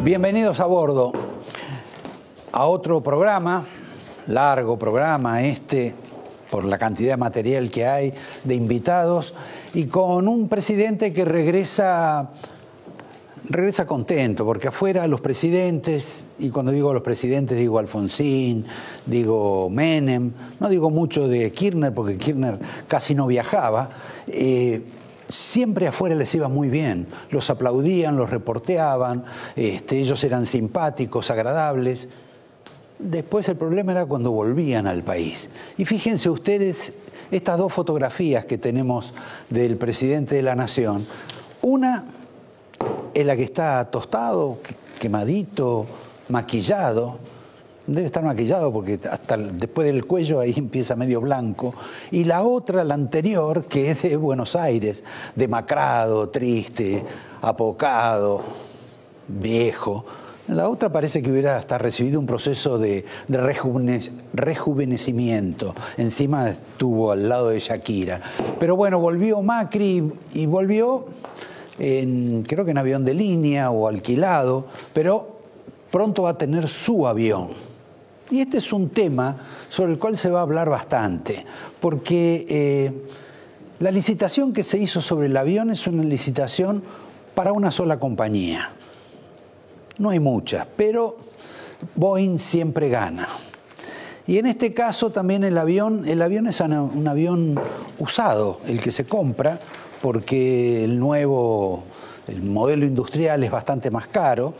Bienvenidos a bordo a otro programa, largo programa por la cantidad de material que hay, de invitados, y con un presidente que regresa contento, porque afuera los presidentes, y cuando digo los presidentes digo Alfonsín, digo Menem, no digo mucho de Kirchner porque Kirchner casi no viajaba, siempre afuera les iba muy bien, los aplaudían, los reporteaban, ellos eran simpáticos, agradables. Después el problema era cuando volvían al país. Y fíjense ustedes estas dos fotografías que tenemos del presidente de la Nación. Una es la que está tostado, quemadito, maquillado. Debe estar maquillado porque hasta después del cuello ahí empieza medio blanco. Y la otra, la anterior, que es de Buenos Aires, demacrado, triste, apocado, viejo. La otra parece que hubiera hasta recibido un proceso de rejuvenecimiento. Encima estuvo al lado de Shakira. Pero bueno, volvió Macri y volvió, creo que en avión de línea o alquilado, pero pronto va a tener su avión. Y este es un tema sobre el cual se va a hablar bastante, porque la licitación que se hizo sobre el avión es una licitación para una sola compañía. No hay muchas, pero Boeing siempre gana. Y en este caso también el avión es un avión usado, el que se compra, porque el modelo industrial es bastante más caro.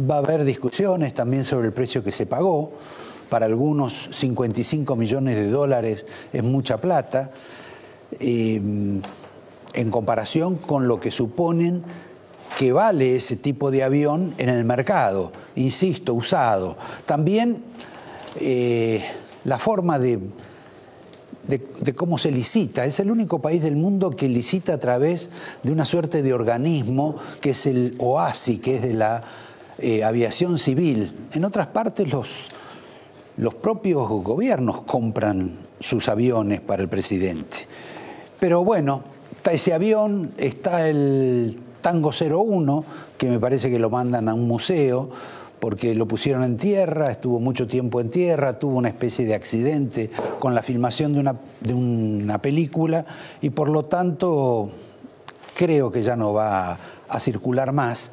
Va a haber discusiones también sobre el precio que se pagó. Para algunos 55 millones de dólares es mucha plata, en comparación con lo que suponen que vale ese tipo de avión en el mercado, insisto, usado. También la forma de cómo se licita. Es el único país del mundo que licita a través de una suerte de organismo que es el OASI, que es de la aviación civil. En otras partes los propios gobiernos compran sus aviones para el presidente. Pero bueno, está ese avión, está el Tango 01, que me parece que lo mandan a un museo, porque lo pusieron en tierra, estuvo mucho tiempo en tierra, tuvo una especie de accidente con la filmación de una película y por lo tanto creo que ya no va a circular más.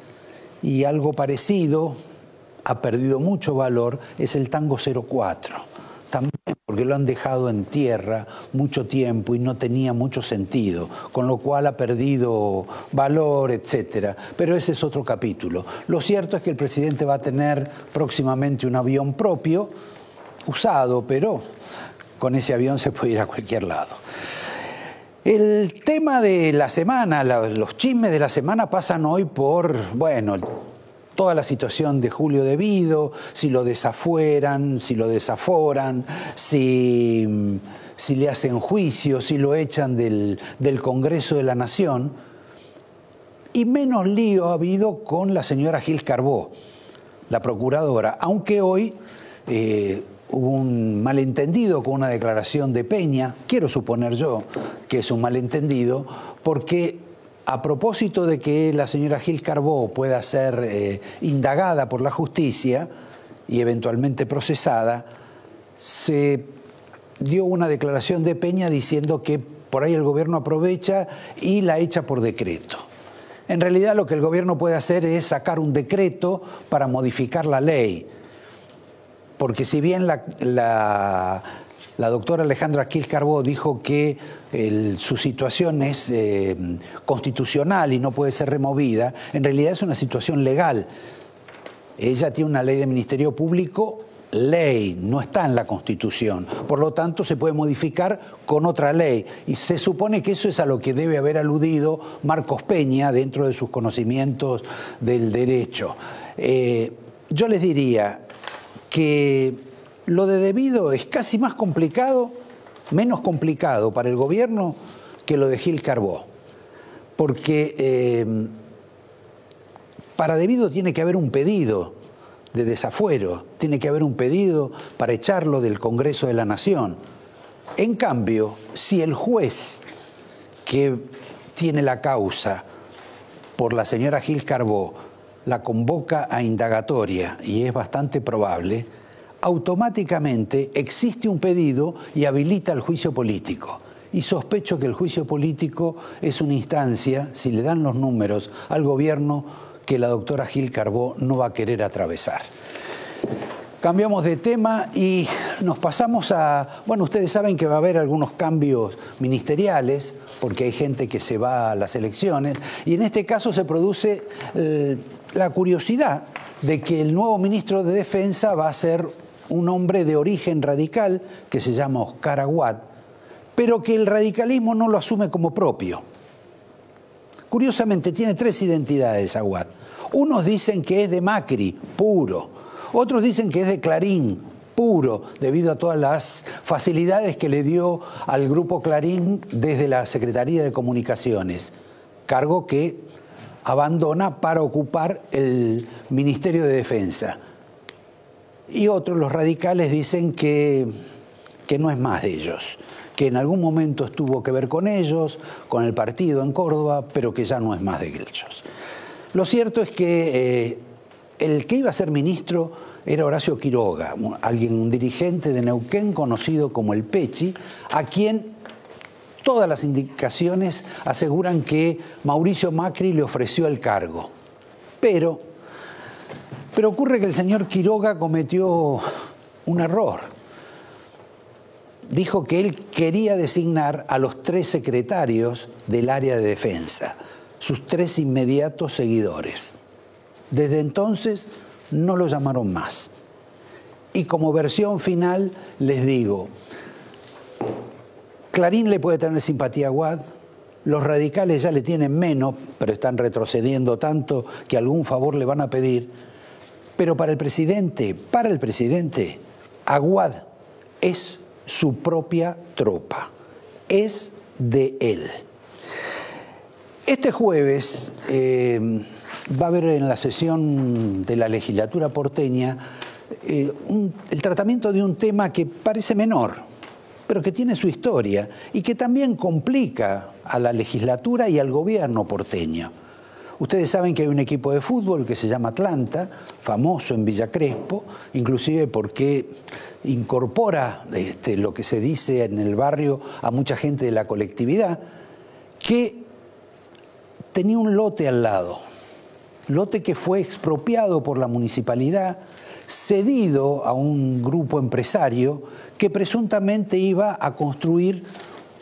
Y algo parecido, ha perdido mucho valor, es el Tango 04. También porque lo han dejado en tierra mucho tiempo y no tenía mucho sentido, con lo cual ha perdido valor, etc. Pero ese es otro capítulo. Lo cierto es que el presidente va a tener próximamente un avión propio, usado, pero con ese avión se puede ir a cualquier lado. El tema de la semana, los chismes de la semana pasan hoy por, bueno, toda la situación de Julio De Vido, si lo desafueran, si lo desaforan, si le hacen juicio, si lo echan del Congreso de la Nación. Y menos lío ha habido con la señora Gil Carbó, la procuradora, aunque hoy hubo un malentendido con una declaración de Peña, quiero suponer yo que es un malentendido, porque a propósito de que la señora Gil Carbó pueda ser indagada por la justicia y eventualmente procesada, se dio una declaración de Peña diciendo que por ahí el gobierno aprovecha y la echa por decreto. En realidad lo que el gobierno puede hacer es sacar un decreto para modificar la ley, porque si bien la doctora Alejandra Gil Carbó dijo que su situación es constitucional y no puede ser removida, en realidad es una situación legal. Ella tiene una ley de Ministerio Público, ley, no está en la Constitución. Por lo tanto, se puede modificar con otra ley. Y se supone que eso es a lo que debe haber aludido Marcos Peña dentro de sus conocimientos del derecho. Yo les diría que lo de De Vido es casi más complicado, menos complicado para el gobierno que lo de Gil Carbó. Porque para De Vido tiene que haber un pedido de desafuero, tiene que haber un pedido para echarlo del Congreso de la Nación. En cambio, si el juez que tiene la causa por la señora Gil Carbó la convoca a indagatoria, y es bastante probable, automáticamente existe un pedido y habilita el juicio político. Y sospecho que el juicio político es una instancia, si le dan los números al gobierno, que la doctora Gil Carbó no va a querer atravesar. Cambiamos de tema y nos pasamos a... Bueno, ustedes saben que va a haber algunos cambios ministeriales, porque hay gente que se va a las elecciones, y en este caso se produce la curiosidad de que el nuevo ministro de Defensa va a ser un hombre de origen radical, que se llama Oscar Aguad, pero que el radicalismo no lo asume como propio. Curiosamente, tiene tres identidades Aguad. Unos dicen que es de Macri, puro. Otros dicen que es de Clarín, puro, debido a todas las facilidades que le dio al grupo Clarín desde la Secretaría de Comunicaciones, cargo que abandona para ocupar el Ministerio de Defensa. Y otros, los radicales, dicen que no es más de ellos, que en algún momento estuvo que ver con ellos, con el partido en Córdoba, pero que ya no es más de ellos. Lo cierto es que el que iba a ser ministro era Horacio Quiroga, un dirigente de Neuquén conocido como el Pechi, a quien todas las indicaciones aseguran que Mauricio Macri le ofreció el cargo. Pero ocurre que el señor Quiroga cometió un error. Dijo que él quería designar a los 3 secretarios del área de defensa, sus 3 inmediatos seguidores. Desde entonces no lo llamaron más. Y como versión final les digo, Clarín le puede tener simpatía a Aguad, los radicales ya le tienen menos, pero están retrocediendo tanto que algún favor le van a pedir. Pero para el presidente, Aguad es su propia tropa, es de él. Este jueves va a haber en la sesión de la legislatura porteña el tratamiento de un tema que parece menor, pero que tiene su historia y que también complica a la legislatura y al gobierno porteño. Ustedes saben que hay un equipo de fútbol que se llama Atlanta, famoso en Villa Crespo, inclusive porque incorpora lo que se dice en el barrio a mucha gente de la colectividad, que tenía un lote al lado, lote que fue expropiado por la municipalidad, cedido a un grupo empresario que presuntamente iba a construir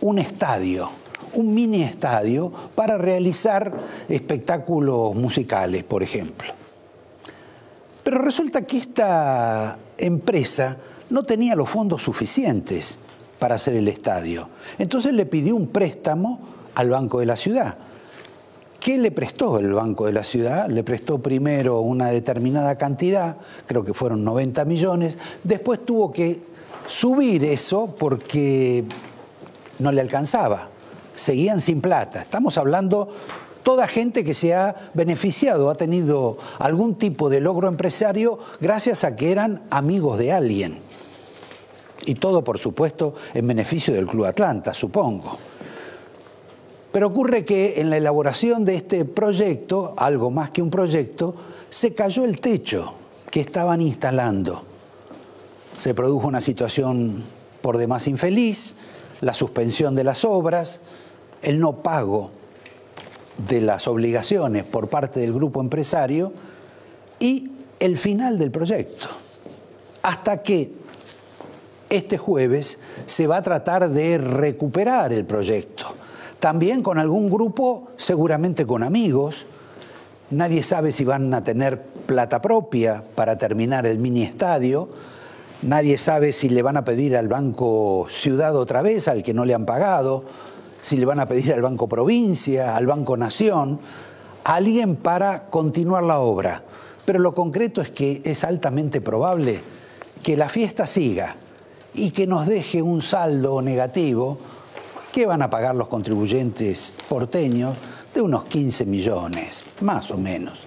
un estadio, un mini estadio para realizar espectáculos musicales, por ejemplo. Pero resulta que esta empresa no tenía los fondos suficientes para hacer el estadio. Entonces le pidió un préstamo al Banco de la Ciudad. ¿Qué le prestó el Banco de la Ciudad? Le prestó primero una determinada cantidad, creo que fueron 90 millones, después tuvo que subir eso porque no le alcanzaba, seguían sin plata. Estamos hablando toda gente que se ha beneficiado, ha tenido algún tipo de logro empresario gracias a que eran amigos de alguien. Y todo, por supuesto, en beneficio del Club Atlanta, supongo. Pero ocurre que en la elaboración de este proyecto, algo más que un proyecto, se cayó el techo que estaban instalando. Se produjo una situación por demás infeliz, la suspensión de las obras, el no pago de las obligaciones por parte del grupo empresario y el final del proyecto. Hasta que este jueves se va a tratar de recuperar el proyecto. También con algún grupo, seguramente con amigos. Nadie sabe si van a tener plata propia para terminar el mini estadio. Nadie sabe si le van a pedir al Banco Ciudad otra vez, al que no le han pagado, si le van a pedir al Banco Provincia, al Banco Nación, a alguien para continuar la obra. Pero lo concreto es que es altamente probable que la fiesta siga y que nos deje un saldo negativo que van a pagar los contribuyentes porteños de unos 15 millones, más o menos.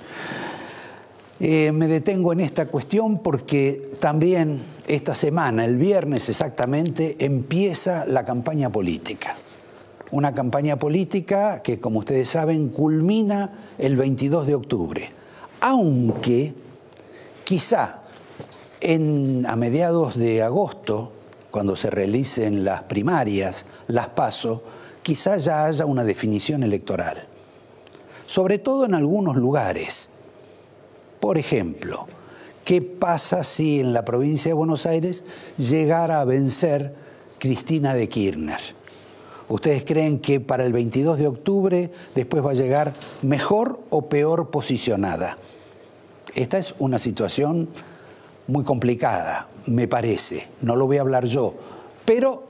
Me detengo en esta cuestión porque también esta semana, el viernes exactamente, empieza la campaña política. Una campaña política que, como ustedes saben, culmina el 22 de octubre. Aunque quizá a mediados de agosto, cuando se realicen las primarias, las PASO, quizá ya haya una definición electoral. Sobre todo en algunos lugares. Por ejemplo, ¿qué pasa si en la provincia de Buenos Aires llegara a vencer Cristina de Kirchner? ¿Ustedes creen que para el 22 de octubre después va a llegar mejor o peor posicionada? Esta es una situación muy complicada, me parece. No lo voy a hablar yo. Pero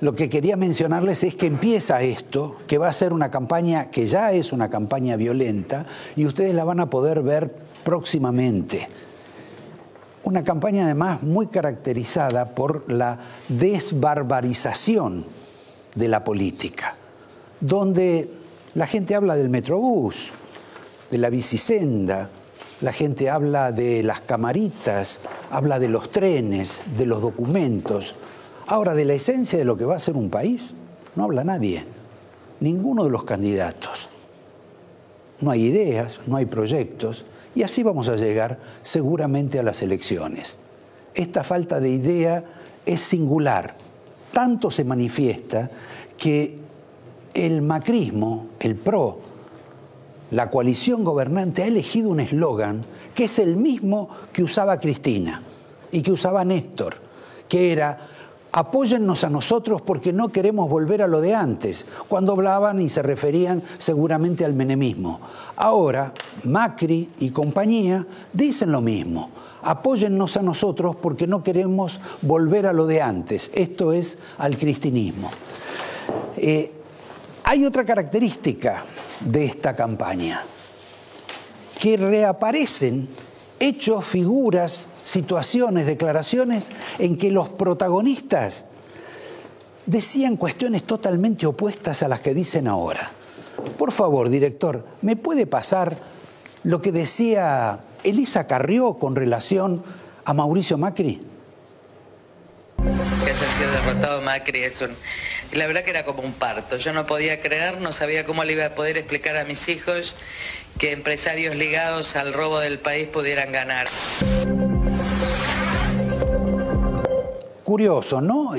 lo que quería mencionarles es que empieza esto, que va a ser una campaña, que ya es una campaña violenta, y ustedes la van a poder ver próximamente. Una campaña además muy caracterizada por la desbarbarización de la política, donde la gente habla del Metrobús, de la bicisenda, la gente habla de las camaritas, habla de los trenes, de los documentos. Ahora, de la esencia de lo que va a ser un país, no habla nadie, ninguno de los candidatos. No hay ideas, no hay proyectos, y así vamos a llegar seguramente a las elecciones. Esta falta de idea es singular. Tanto se manifiesta que el macrismo, el PRO, la coalición gobernante ha elegido un eslogan que es el mismo que usaba Cristina y que usaba Néstor, que era: apóyennos a nosotros porque no queremos volver a lo de antes, cuando hablaban y se referían seguramente al menemismo. Ahora, Macri y compañía dicen lo mismo: apóyennos a nosotros porque no queremos volver a lo de antes, esto es, al cristinismo. Hay otra característica de esta campaña, que reaparecen hechos, figuras, situaciones, declaraciones en que los protagonistas decían cuestiones totalmente opuestas a las que dicen ahora. Por favor, director, ¿me puede pasar lo que decía Elisa Carrió con relación a Mauricio Macri? Que haya sido derrotado Macri la verdad que era como un parto. Yo no podía creer, no sabía cómo le iba a poder explicar a mis hijos que empresarios ligados al robo del país pudieran ganar. Curioso, ¿no?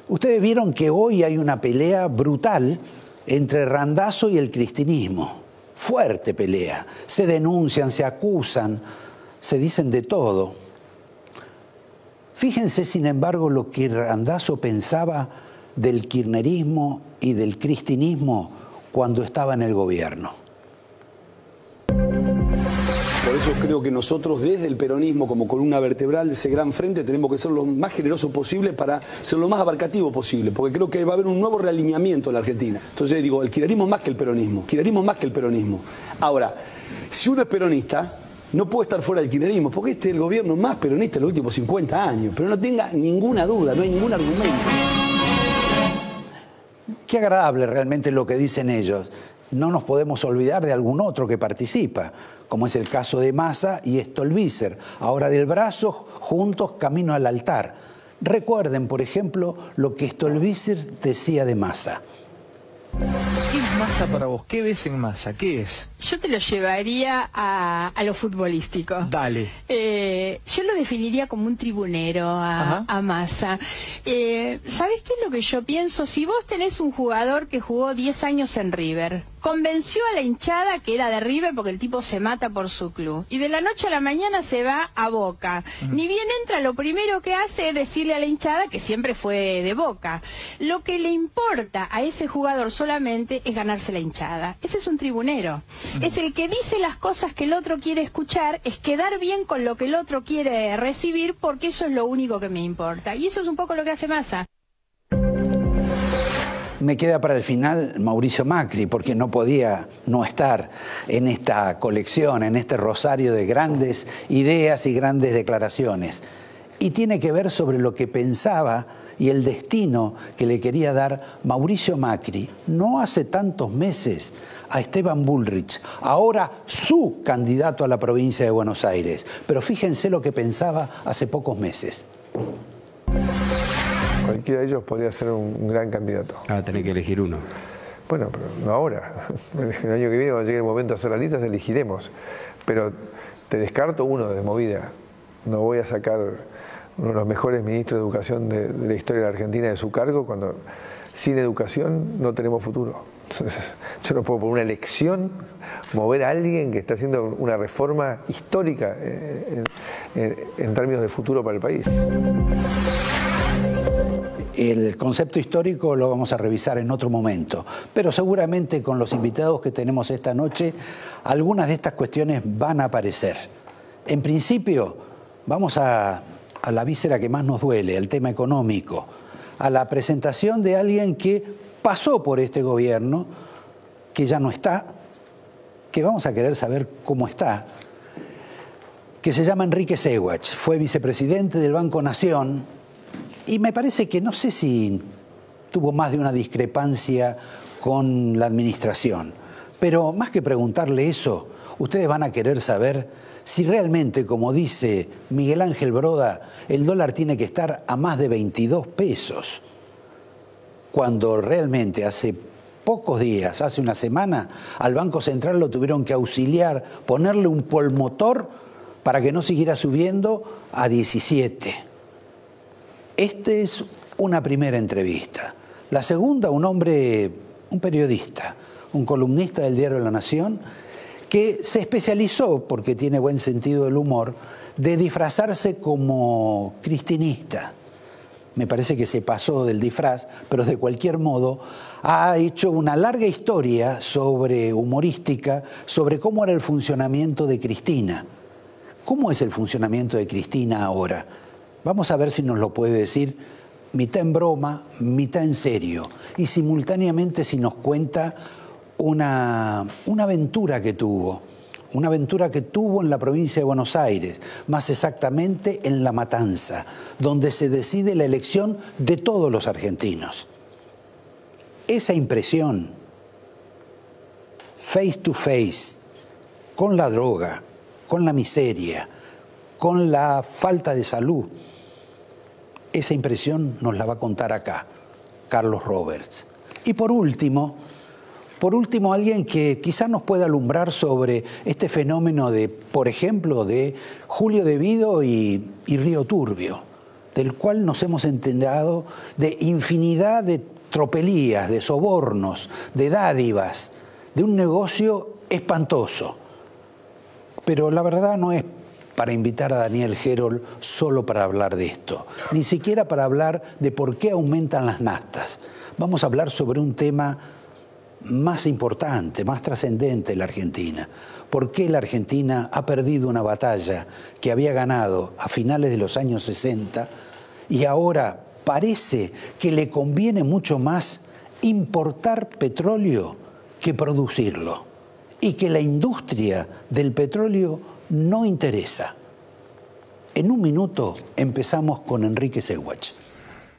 Ustedes vieron que hoy hay una pelea brutal entre Randazzo y el cristinismo. Fuerte pelea. Se denuncian, se acusan, se dicen de todo. Fíjense, sin embargo, lo que Randazzo pensaba del kirchnerismo y del cristinismo cuando estaba en el gobierno. Por eso creo que nosotros desde el peronismo como columna vertebral de ese gran frente tenemos que ser lo más generoso posible para ser lo más abarcativo posible, porque creo que va a haber un nuevo realineamiento en la Argentina. Entonces digo, el kirchnerismo más que el peronismo, kirchnerismo más que el peronismo. Ahora, si uno es peronista, no puede estar fuera del kirchnerismo, porque este es el gobierno más peronista de los últimos 50 años, pero no tenga ninguna duda, no hay ningún argumento. Qué agradable realmente lo que dicen ellos. No nos podemos olvidar de algún otro que participa, como es el caso de Massa y Stolbizer, ahora del brazo, juntos camino al altar. Recuerden, por ejemplo, lo que Stolbizer decía de Massa. ¿Qué es Massa para vos? ¿Qué ves en Massa? ¿Qué es? Yo te lo llevaría a lo futbolístico. Dale. Yo lo definiría como un tribunero a Massa. ¿Sabés qué es lo que yo pienso? Si vos tenés un jugador que jugó 10 años en River, convenció a la hinchada que era de River porque el tipo se mata por su club, y de la noche a la mañana se va a Boca. Ni bien entra, lo primero que hace es decirle a la hinchada que siempre fue de Boca. Lo que le importa a ese jugador solamente es ganarse la hinchada. Ese es un tribunero. Es el que dice las cosas que el otro quiere escuchar, es quedar bien con lo que el otro quiere recibir, porque eso es lo único que me importa. Y eso es un poco lo que hace Massa. Me queda para el final Mauricio Macri, porque no podía no estar en esta colección, en este rosario de grandes ideas y grandes declaraciones. Y tiene que ver sobre lo que pensaba y el destino que le quería dar Mauricio Macri, no hace tantos meses, a Esteban Bullrich, ahora su candidato a la provincia de Buenos Aires. Pero fíjense lo que pensaba hace pocos meses. Cualquiera de ellos podría ser un gran candidato. Ah, tenés que elegir uno. Bueno, pero no ahora. El año que viene, cuando llegue el momento de hacer las listas, elegiremos. Pero te descarto uno de movida. No voy a sacar uno de los mejores ministros de educación de la historia de la Argentina de su cargo cuando sin educación no tenemos futuro. Entonces, yo no puedo por una elección mover a alguien que está haciendo una reforma histórica en términos de futuro para el país. El concepto histórico lo vamos a revisar en otro momento, pero seguramente con los invitados que tenemos esta noche, algunas de estas cuestiones van a aparecer. En principio, vamos a la víscera que más nos duele, el tema económico, a la presentación de alguien que pasó por este gobierno, que ya no está, que vamos a querer saber cómo está, que se llama Enrique Següech, fue vicepresidente del Banco Nación, y me parece que no sé si tuvo más de una discrepancia con la administración, pero más que preguntarle eso, ustedes van a querer saber si realmente, como dice Miguel Ángel Broda, el dólar tiene que estar a más de 22 pesos, cuando realmente hace pocos días, hace una semana, al Banco Central lo tuvieron que auxiliar, ponerle un polmotor para que no siguiera subiendo a 17. Esta es una primera entrevista. La segunda, un hombre, un periodista, un columnista del diario La Nación, que se especializó, porque tiene buen sentido del humor, de disfrazarse como cristinista. Me parece que se pasó del disfraz, pero de cualquier modo ha hecho una larga historia humorística sobre cómo era el funcionamiento de Cristina. ¿Cómo es el funcionamiento de Cristina ahora? Vamos a ver si nos lo puede decir mitad en broma, mitad en serio, y simultáneamente si nos cuenta una aventura que tuvo. Una aventura que tuvo en la provincia de Buenos Aires, más exactamente en La Matanza, donde se decide la elección de todos los argentinos. Esa impresión, face to face, con la droga, con la miseria, con la falta de salud, esa impresión nos la va a contar acá, Carlos Roberts. Y por último, alguien que quizás nos pueda alumbrar sobre este fenómeno de, por ejemplo, de Julio De Vido y Río Turbio, del cual nos hemos enterado de infinidad de tropelías, de sobornos, de dádivas, de un negocio espantoso. Pero la verdad no es para invitar a Daniel Gerold solo para hablar de esto, ni siquiera para hablar de por qué aumentan las naftas. Vamos a hablar sobre un tema más importante, más trascendente en la Argentina. ¿Por qué la Argentina ha perdido una batalla que había ganado a finales de los años 60 y ahora parece que le conviene mucho más importar petróleo que producirlo? Y que la industria del petróleo no interesa. En un minuto empezamos con Enrique Següech.